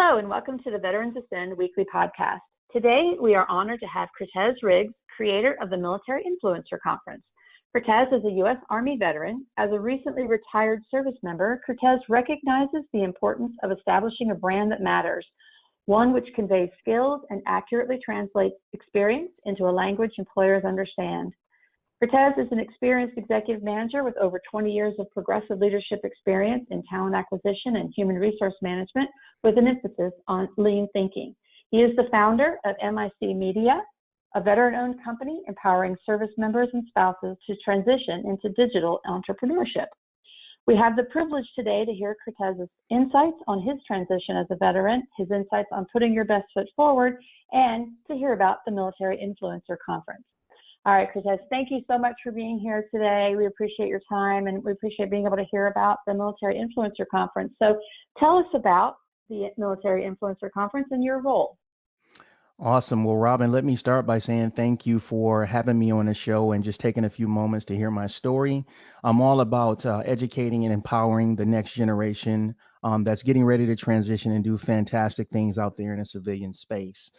Hello, and welcome to the Veterans Ascend Weekly Podcast. Today, we are honored to have Curtez Riggs, creator of the Military Influencer Conference. Curtez is a U.S. Army veteran. As a recently retired service member, Curtez recognizes the importance of establishing a brand that matters, one which conveys skills and accurately translates experience into a language employers understand. Curtez is an experienced executive manager with over 20 years of progressive leadership experience in talent acquisition and human resource management with an emphasis on lean thinking. He is the founder of MIC Media, a veteran-owned company empowering service members and spouses to transition into digital entrepreneurship. We have the privilege today to hear Curtez's insights on his transition as a veteran, his insights on putting your best foot forward, and to hear about the Military Influencer Conference. All right, Curtez, thank you so much for being here today. We appreciate your time, and we appreciate being able to hear about the Military Influencer Conference. So tell us about the Military Influencer Conference and your role. Awesome. Well, Robyn, let me start by saying thank you for having me on the show and just taking a few moments to hear my story. I'm all about educating and empowering the next generation that's getting ready to transition and do fantastic things out there in a civilian space.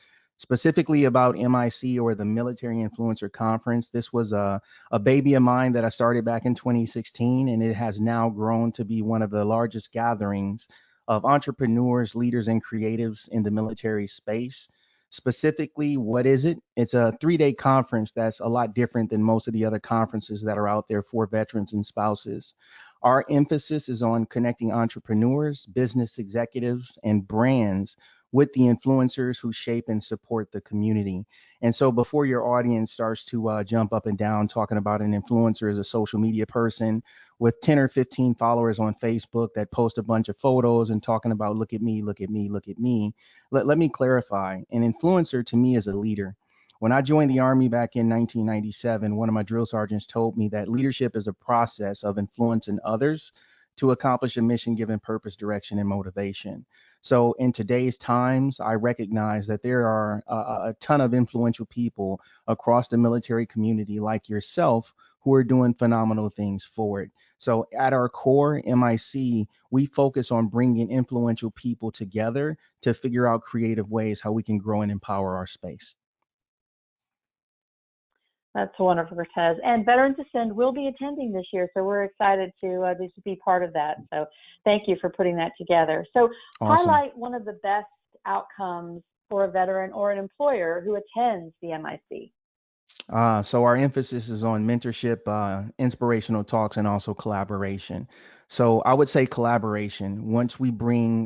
Specifically about MIC, or the Military Influencer Conference, this was a baby of mine that I started back in 2016, and it has now grown to be one of the largest gatherings of entrepreneurs, leaders, and creatives in the military space. Specifically, what is it? It's a 3-day conference that's a lot different than most of the other conferences that are out there for veterans and spouses. Our emphasis is on connecting entrepreneurs, business executives, and brands with the influencers who shape and support the community. And so before your audience starts to jump up and down talking about an influencer as a social media person with 10 or 15 followers on Facebook that post a bunch of photos and talking about, look at me, look at me, look at me, let me clarify. An influencer to me is a leader. When I joined the Army back in 1997, one of my drill sergeants told me that leadership is a process of influencing others to accomplish a mission given purpose, direction, and motivation. So in today's times, I recognize that there are a ton of influential people across the military community like yourself who are doing phenomenal things forward. So at our core, MIC, we focus on bringing influential people together to figure out creative ways how we can grow and empower our space. That's wonderful, Curtez. And Veterans Ascend will be attending this year, so we're excited to be part of that. So thank you for putting that together. So Awesome. Highlight one of the best outcomes for a veteran or an employer who attends the MIC. So our emphasis is on mentorship, inspirational talks, and also collaboration. So I would say collaboration. Once we bring,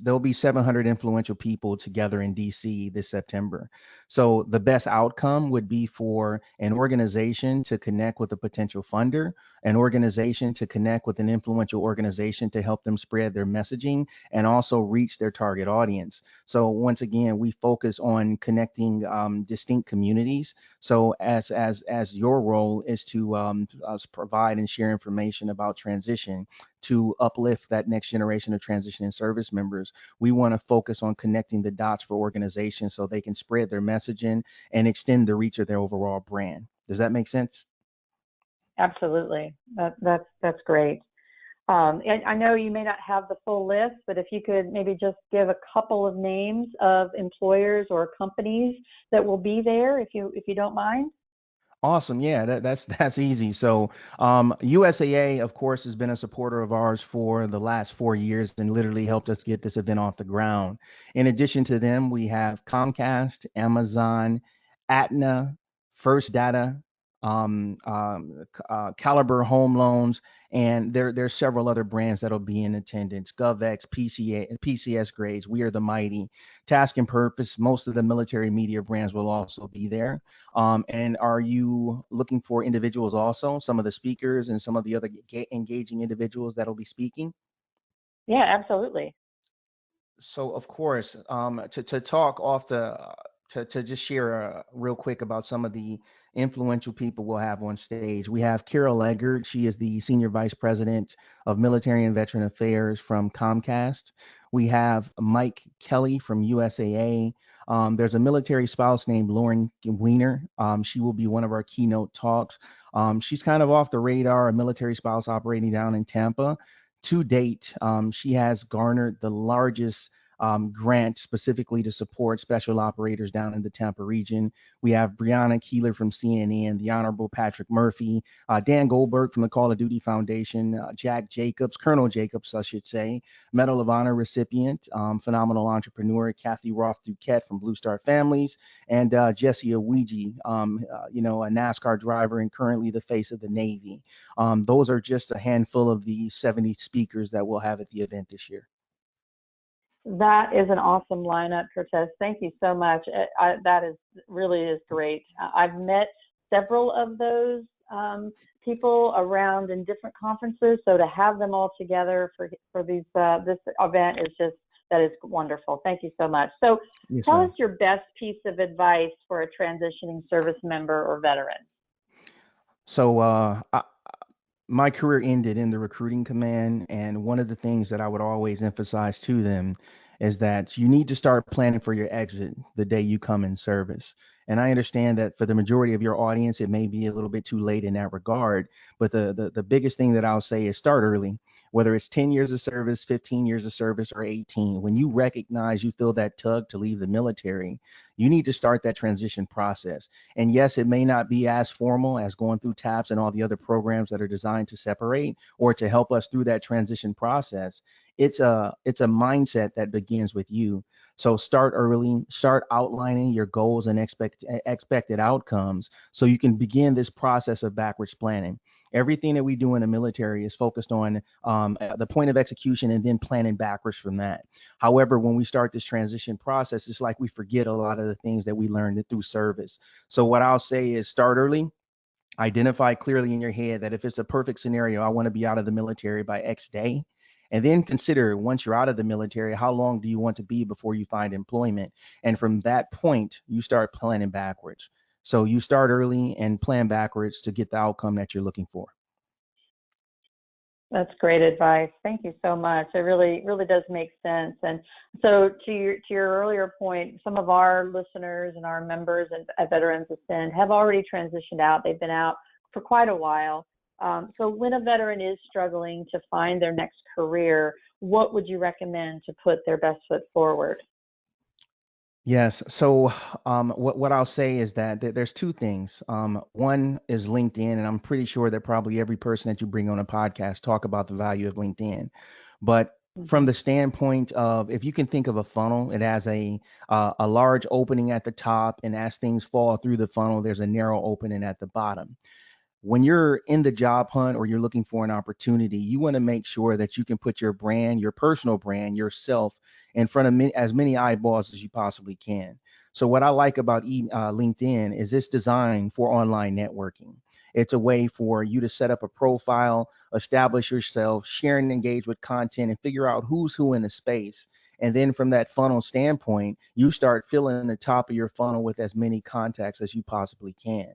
there'll be 700 influential people together in DC this September. So the best outcome would be for an organization to connect with a potential funder, an organization to connect with an influential organization to help them spread their messaging and also reach their target audience. So once again, we focus on connecting distinct communities. So as your role is to provide and share information about transition to uplift that next generation of transitioning service members, we want to focus on connecting the dots for organizations so they can spread their messaging and extend the reach of their overall brand. Does that make sense? Absolutely. That's great. And I know you may not have the full list, but if you could maybe just give a couple of names of employers or companies that will be there, if you don't mind. Awesome. Yeah, that's easy. So USAA, of course, has been a supporter of ours for the last 4 years and literally helped us get this event off the ground. In addition to them, we have Comcast, Amazon, Aetna, First Data, Caliber Home Loans, and there's several other brands that'll be in attendance. GovX, PCS Grades, We Are the Mighty, Task and Purpose. Most of the military media brands will also be there. And are you looking for individuals also, some of the speakers and some of the other engaging individuals that'll be speaking? Yeah, absolutely. So of course, to talk off to just share real quick about some of the influential people we'll have on stage. We have Carol Eggert. She is the Senior Vice President of Military and Veteran Affairs from Comcast. We have Mike Kelly from USAA. There's a military spouse named Lauren Weiner. She will be one of our keynote talks. She's kind of off the radar, a military spouse operating down in Tampa. To date, she has garnered the largest grant specifically to support special operators down in the Tampa region. We have Brianna Keeler from CNN, the Honorable Patrick Murphy, Dan Goldberg from the Call of Duty Foundation, Jack Jacobs, Colonel Jacobs, I should say, Medal of Honor recipient, phenomenal entrepreneur, Kathy Roth Duquette from Blue Star Families, and Jesse Awiji, a NASCAR driver and currently the face of the Navy. Those are just a handful of the 70 speakers that we'll have at the event this year. That is an awesome lineup, Curtez. Thank you so much. That really is great. I've met several of those people around in different conferences, so to have them all together for these this event that is wonderful. Thank you so much. So Yes, tell ma'am. us your best piece of advice for a transitioning service member or veteran. So my career ended in the recruiting command, and one of the things that I would always emphasize to them is that you need to start planning for your exit the day you come in service. And I understand that for the majority of your audience, it may be a little bit too late in that regard. But the biggest thing that I'll say is start early, whether it's 10 years of service, 15 years of service, or 18. When you recognize you feel that tug to leave the military, you need to start that transition process. And yes, it may not be as formal as going through TAPS and all the other programs that are designed to separate or to help us through that transition process. It's a mindset that begins with you. So start early, start outlining your goals and expected outcomes so you can begin this process of backwards planning. Everything that we do in the military is focused on the point of execution and then planning backwards from that. However, when we start this transition process, it's like we forget a lot of the things that we learned through service. So what I'll say is start early, identify clearly in your head that if it's a perfect scenario, I want to be out of the military by X day. And then consider once you're out of the military, how long do you want to be before you find employment? And from that point, you start planning backwards. So you start early and plan backwards to get the outcome that you're looking for. That's great advice. Thank you so much. It really does make sense. And so to your earlier point, some of our listeners and our members at Veterans Ascend have already transitioned out. They've been out for quite a while. So when a veteran is struggling to find their next career, what would you recommend to put their best foot forward? Yes. So what I'll say is that there's two things. One is LinkedIn, and I'm pretty sure that probably every person that you bring on a podcast talk about the value of LinkedIn. But from Mhm. the standpoint of if you can think of a funnel, it has a large opening at the top, and as things fall through the funnel, there's a narrow opening at the bottom. When you're in the job hunt or you're looking for an opportunity, you want to make sure that you can put your brand, your personal brand, yourself in front of as many eyeballs as you possibly can. So what I like about LinkedIn is it's designed for online networking. It's a way for you to set up a profile, establish yourself, share and engage with content, and figure out who's who in the space. And then from that funnel standpoint, you start filling the top of your funnel with as many contacts as you possibly can.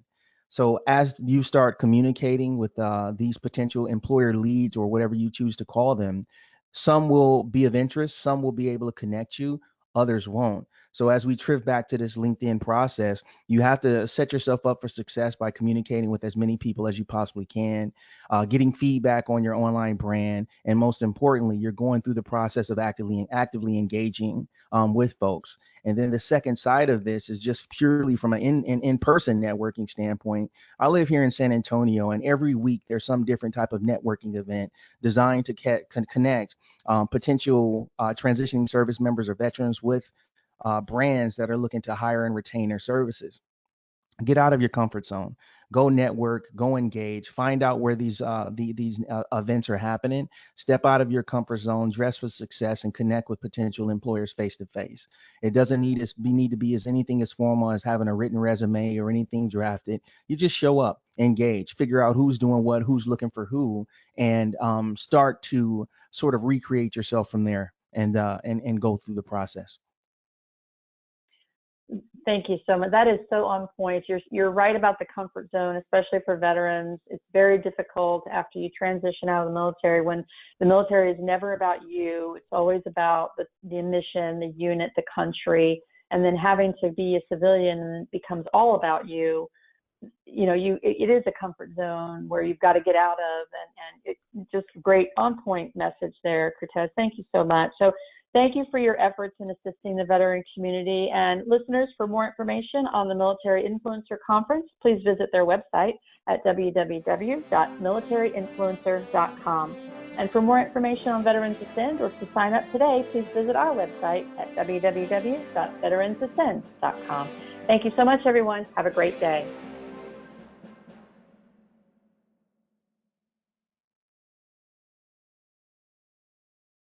So as you start communicating with these potential employer leads or whatever you choose to call them, some will be of interest, some will be able to connect you, others won't. So as we drift back to this LinkedIn process, you have to set yourself up for success by communicating with as many people as you possibly can, getting feedback on your online brand, and most importantly, you're going through the process of actively engaging with folks. And then the second side of this is just purely from an in-person networking standpoint. I live here in San Antonio, and every week there's some different type of networking event designed to connect potential transitioning service members or veterans with brands that are looking to hire and retain their services. Get out of your comfort zone, go network, go engage, find out where these events are happening, step out of your comfort zone, dress for success, and connect with potential employers face to face. It doesn't need to be as anything as formal as having a written resume or anything drafted. You just show up, engage, figure out who's doing what, who's looking for who, and start to sort of recreate yourself from there and go through the process. Thank you so much. That is so on point. You're right about the comfort zone, especially for veterans. It's very difficult after you transition out of the military when the military is never about you. It's always about the mission, the unit, the country, and then having to be a civilian and it becomes all about you. It is a comfort zone where you've got to get out of, and it's just great on point message there, Curtez. Thank you so much. So Thank you for your efforts in assisting the veteran community. And listeners, for more information on the Military Influencer Conference, please visit their website at www.militaryinfluencer.com. And for more information on Veterans Ascend or to sign up today, please visit our website at www.veteransascend.com. Thank you so much, everyone. Have a great day.